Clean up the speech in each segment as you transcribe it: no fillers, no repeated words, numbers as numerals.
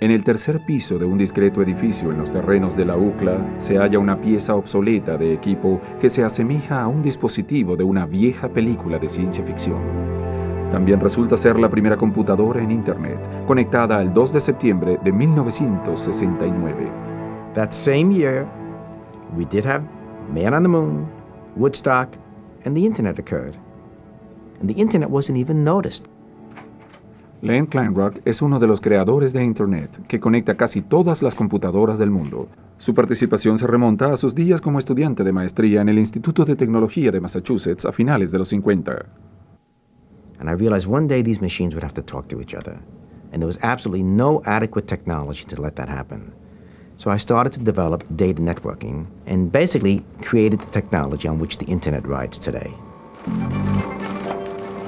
En el tercer piso de un discreto edificio en los terrenos de la UCLA se halla una pieza obsoleta de equipo que se asemeja a un dispositivo de una vieja película de ciencia ficción. También resulta ser la primera computadora en Internet, conectada el 2 de septiembre de 1969. That same year, we did have Man on the Moon, Woodstock, and the Internet occurred. And the Internet wasn't even noticed. Len Kleinrock es uno de los creadores de Internet, que conecta casi todas las computadoras del mundo. Su participación se remonta a sus días como estudiante de maestría en el Instituto de Tecnología de Massachusetts a finales de los 50. And I realized one day these machines would have to talk to each other. And there was absolutely no adequate technology to let that happen. So I started to develop data networking and basically created the technology on which the Internet rides today.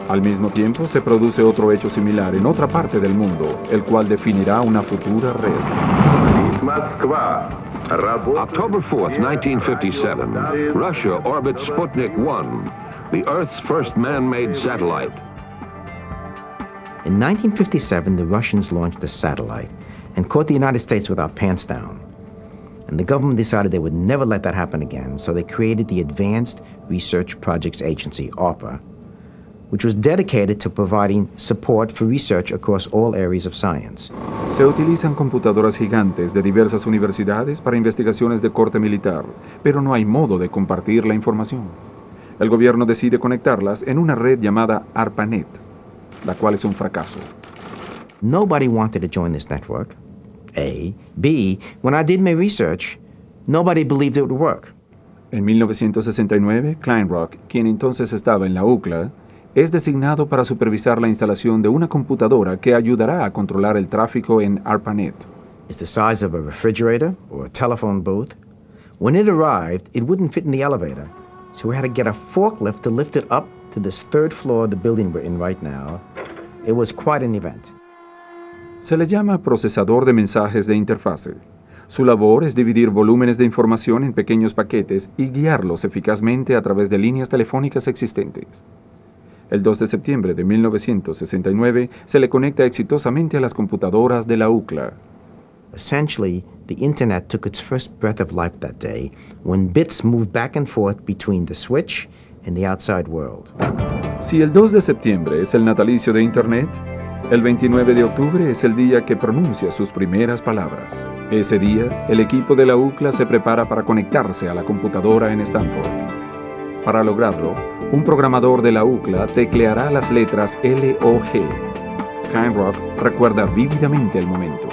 Al mismo tiempo, se produce otro hecho similar en otra parte del mundo, el cual definirá una futura red. October 4th, 1957, Russia orbits Sputnik 1, the Earth's first man-made satellite. In 1957, the Russians launched a satellite and caught the United States with our pants down. And the government decided they would never let that happen again, so they created the Advanced Research Projects Agency, ARPA, which was dedicated to providing support for research across all areas of science. Se utilizan computadoras gigantes de diversas universidades para investigaciones de corte militar, pero no hay modo de compartir la información. El gobierno decide conectarlas en una red llamada ARPANET, la cual es un fracaso. Nobody wanted to join this network, A. B, when I did my research, nobody believed it would work. En 1969, Kleinrock, quien entonces estaba en la UCLA, es designado para supervisar la instalación de una computadora que ayudará a controlar el tráfico en ARPANET. It's the size of a refrigerator or a telephone booth. When it arrived, it wouldn't fit in the elevator, so we had to get a forklift to lift it up to this third floor of the building we're in right now. It was quite an event. Se le llama procesador de mensajes de interfase. Su labor es dividir volúmenes de información en pequeños paquetes y guiarlos eficazmente a través de líneas telefónicas existentes. El 2 de septiembre de 1969 se le conecta exitosamente a las computadoras de la UCLA. Essentially, the Internet took its first breath of life that day when bits moved back and forth between the switch and the outside world. Si el 2 de septiembre es el natalicio de Internet, el 29 de octubre es el día que pronuncia sus primeras palabras. Ese día, el equipo de la UCLA se prepara para conectarse a la computadora en Stanford. Para lograrlo, un programador de la UCLA tecleará las letras L-O-G. Kleinrock recuerda vívidamente el momento.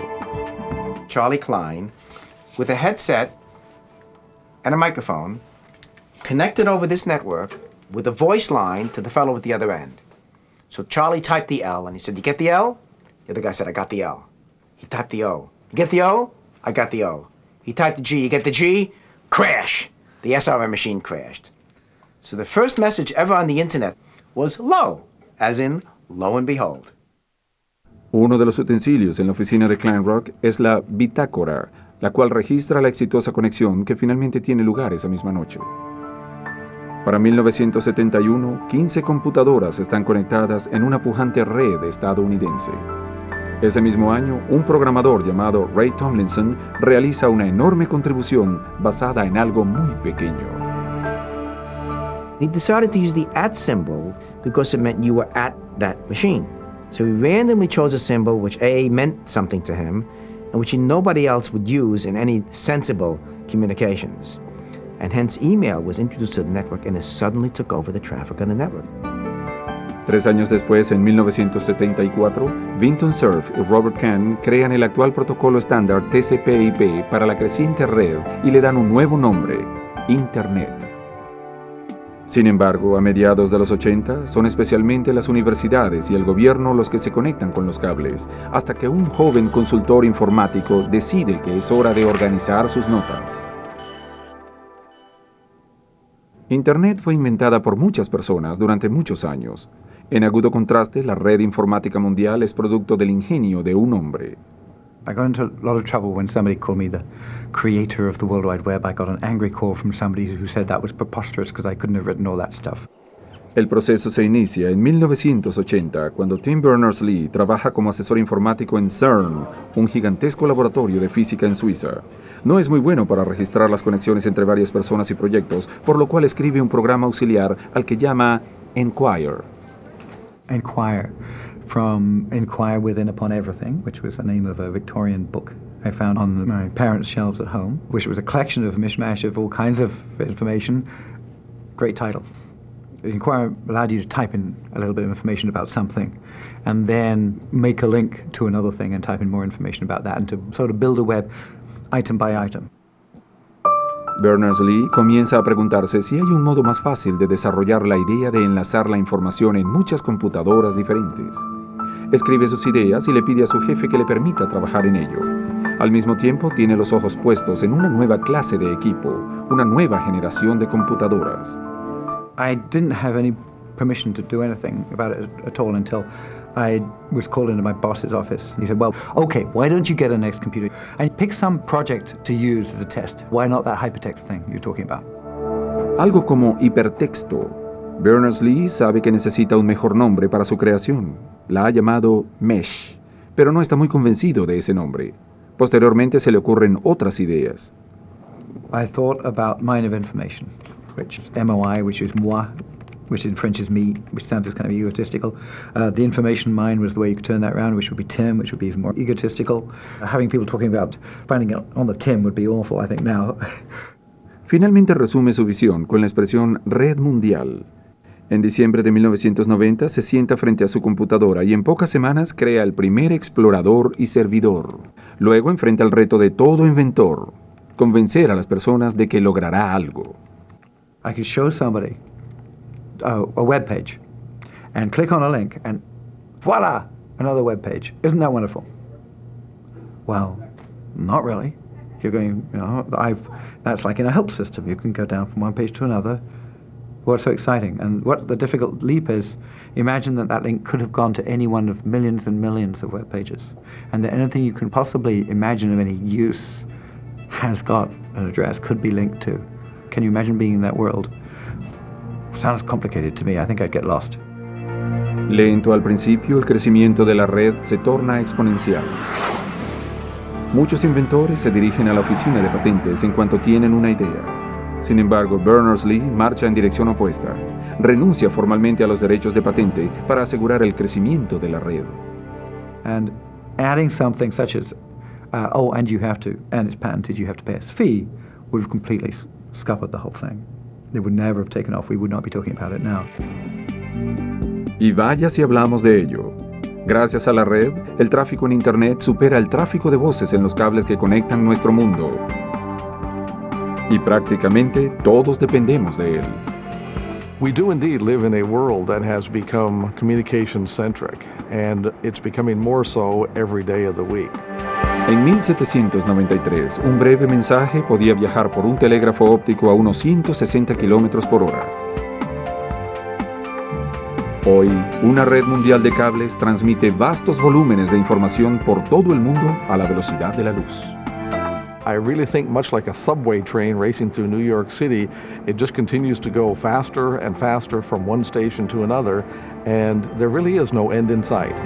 Charlie Klein, with a headset and a microphone, connected over this network with a voice line to the fellow at the other end. So Charlie typed the L, and he said, "You get the L?" The other guy said, "I got the L." He typed the O. "You get the O?" "I got the O." He typed the G. "You get the G?" Crash! The SRM machine crashed. So the first message ever on the Internet was lo, as in lo and behold. Uno de los utensilios en la oficina de Kleinrock es la bitácora, la cual registra la exitosa conexión que finalmente tiene lugar esa misma noche. Para 1971, 15 computadoras están conectadas en una pujante red estadounidense. Ese mismo año, un programador llamado Ray Tomlinson realiza una enorme contribución basada en algo muy pequeño. He decided to use the @ symbol because it meant you were at that machine. So he randomly chose a symbol which meant something to him and which nobody else would use in any sensible communications. And hence email was introduced to the network and it suddenly took over the traffic on the network. 3 años después, en 1974, Vinton Cerf y Robert Kahn crean el actual protocolo estándar TCP/IP para la creciente red y le dan un nuevo nombre, Internet. Sin embargo, a mediados de los 80, son especialmente las universidades y el gobierno los que se conectan con los cables, hasta que un joven consultor informático decide que es hora de organizar sus notas. Internet fue inventada por muchas personas durante muchos años. En agudo contraste, la red informática mundial es producto del ingenio de un hombre. I got into a lot of trouble when somebody called me the creator of the World Wide Web. I got an angry call from somebody who said that was preposterous because I couldn't have written all that stuff. El proceso se inicia en 1980, cuando Tim Berners-Lee trabaja como asesor informático en CERN, un gigantesco laboratorio de física en Suiza. No es muy bueno para registrar las conexiones entre varias personas y proyectos, por lo cual escribe un programa auxiliar al que llama Enquire. Enquire, from Enquire Within Upon Everything, which was the name of a Victorian book I found on my parents' shelves at home, which was a collection of mishmash of all kinds of information. Great title. Enquire allowed you to type in a little bit of information about something and then make a link to another thing and type in more information about that and to sort of build a web item by item. Berners-Lee comienza a preguntarse si hay un modo más fácil de desarrollar la idea de enlazar la información en muchas computadoras diferentes. Escribe sus ideas y le pide a su jefe que le permita trabajar en ello. Al mismo tiempo, tiene los ojos puestos en una nueva clase de equipo, una nueva generación de computadoras. I didn't have any permission to do anything about it at all until I was called into my boss's office. He said, well, okay, why don't you get a next computer and pick some project to use as a test? Why not that hypertext thing you're talking about? Algo como hipertexto. Berners-Lee sabe que necesita un mejor nombre para su creación. La ha llamado Mesh, pero no está muy convencido de ese nombre. Posteriormente se le ocurren otras ideas. I thought about Mine of Information, which is MOI, which is moi, which in French is me, which sounds kind of egotistical. The information mine was the way you could turn that around, which would be Tim, which would be even more egotistical. Having people talking about finding it on the Tim would be awful, I think, now. Finalmente resume su visión con la expresión red mundial. En diciembre de 1990 se sienta frente a su computadora y en pocas semanas crea el primer explorador y servidor. Luego enfrenta el reto de todo inventor, convencer a las personas de que logrará algo. I could show somebody a web page and click on a link and voila, another web page. Isn't that wonderful? Well, not really. You're going, that's like in a help system. You can go down from one page to another. What's so exciting? And what the difficult leap is, imagine that link could have gone to any one of millions and millions of web pages. And that anything you can possibly imagine of any use has got an address, could be linked to. Can you imagine being in that world? Sounds complicated to me. I think I'd get lost. Lento al principio, el crecimiento de la red se torna exponencial. Muchos inventores se dirigen a la oficina de patentes en cuanto tienen una idea. Sin embargo, Berners-Lee marcha en dirección opuesta. Renuncia formalmente a los derechos de patente para asegurar el crecimiento de la red. And adding something such as, and it's patented, you have to pay a fee, would have completely scuppered the whole thing. They would never have taken off. We would not be talking about it now. Y vaya si hablamos de ello. Gracias a la red, el tráfico en Internet supera el tráfico de voces en los cables que conectan nuestro mundo. Y prácticamente todos dependemos de él. We do indeed live in a world that has become communication-centric, and it's becoming more so every day of the week. En 1793, un breve mensaje podía viajar por un telégrafo óptico a unos 160 kilómetros por hora. Hoy, una red mundial de cables transmite vastos volúmenes de información por todo el mundo a la velocidad de la luz. I really think much like a subway train racing through New York City, it just continues to go faster and faster from one station to another, and there really is no end in sight.